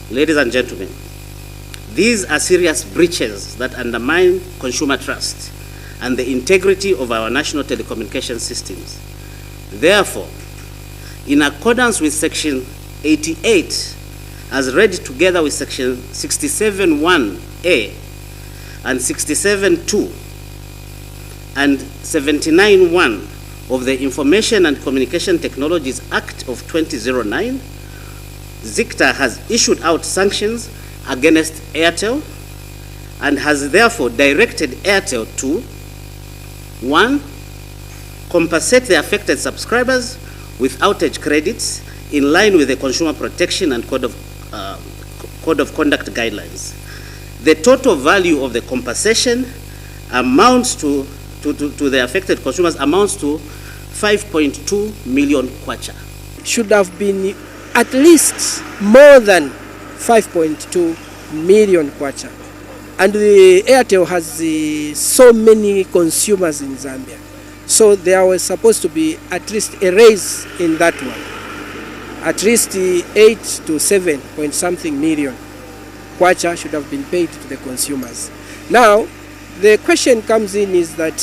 Ladies and gentlemen, these are serious breaches that undermine consumer trust and the integrity of our national telecommunication systems. Therefore, in accordance with Section 88, as read together with Section 67(1)(a) and 67(2) and 79(1) of the Information and Communication Technologies Act of 2009, Zicta has issued out sanctions against Airtel and has therefore directed Airtel to 1. Compensate the affected subscribers with outage credits in line with the Consumer Protection and Code of Conduct guidelines. The total value of the compensation amounts to the affected consumers amounts to 5.2 million kwacha. Should have been at least more than 5.2 million kwacha. And the Airtel has so many consumers in Zambia. So there was supposed to be at least a raise in that one. At least 8 to 7 point something million kwacha should have been paid to the consumers. Now, the question comes in is that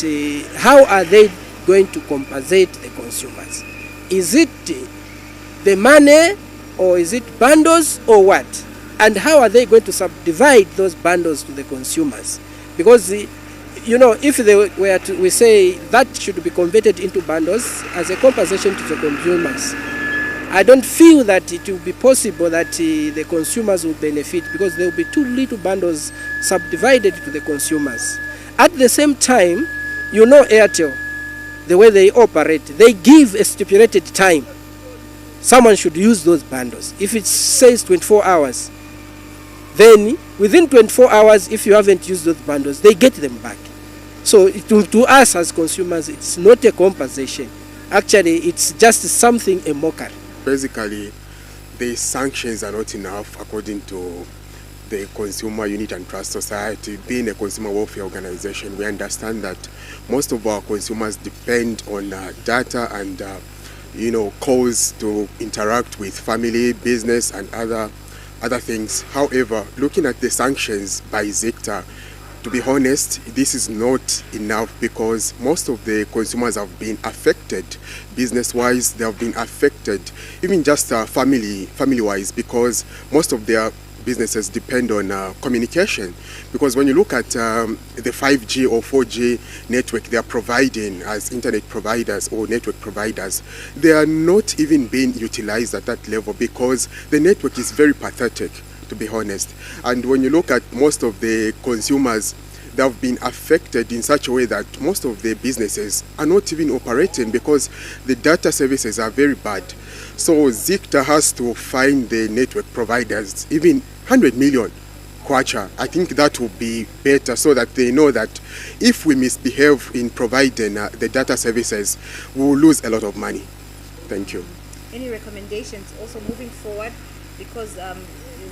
how are they going to compensate the consumers? Is it the money or is it bundles or what? And how are they going to subdivide those bundles to the consumers? Because if they were to, we say that should be converted into bundles as a compensation to the consumers, I don't feel that it will be possible that the consumers will benefit, because there will be too little bundles subdivided to the consumers. At the same time, Airtel, the way they operate, they give a stipulated time. Someone should use those bundles. If it says 24 hours, then within 24 hours, if you haven't used those bundles, they get them back. So to us as consumers, it's not a compensation. Actually, it's just something, a mockery. Basically, the sanctions are not enough according to the Consumer Unit and Trust Society. Being a consumer welfare organization, we understand that most of our consumers depend on data and calls to interact with family, business, and other things. However, looking at the sanctions by Zicta, to be honest, this is not enough, because most of the consumers have been affected business-wise. They have been affected even just family-wise, because most of their businesses depend on communication. Because when you look at the 5G or 4G network they are providing as internet providers or network providers, they are not even being utilized at that level, because the network is very pathetic, to be honest. And when you look at most of the consumers, they have been affected in such a way that most of the businesses are not even operating, because the data services are very bad. So Zicta has to find the network providers even 100 million kwacha. I think that will be better, so that they know that if we misbehave in providing the data services, we will lose a lot of money. Thank you. Any recommendations also moving forward? Because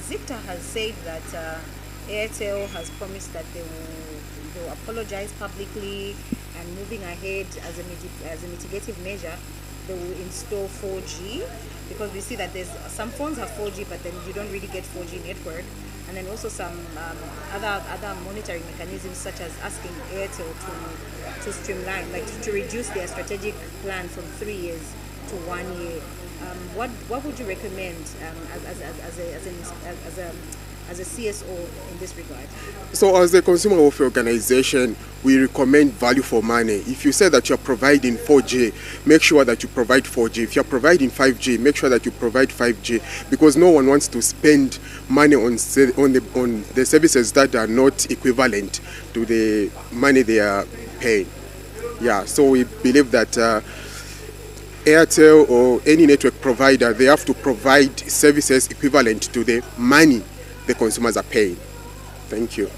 Zicta has said that Airtel has promised that they will apologize publicly, and moving ahead as a mitigative measure, they will install 4G, because we see that there's some phones have 4G, but then you don't really get 4G network, and then also some other monitoring mechanisms, such as asking Airtel to streamline, like to reduce their strategic plan from 3 years to 1 year. What would you recommend as a CSO in this regard? So as a consumer welfare organization, we recommend value for money. If you say that you're providing 4G, make sure that you provide 4G. If you're providing 5G, make sure that you provide 5G, because no one wants to spend money on the services that are not equivalent to the money they are paying. Yeah, so we believe that Airtel or any network provider, they have to provide services equivalent to the money the consumers are paying. Thank you.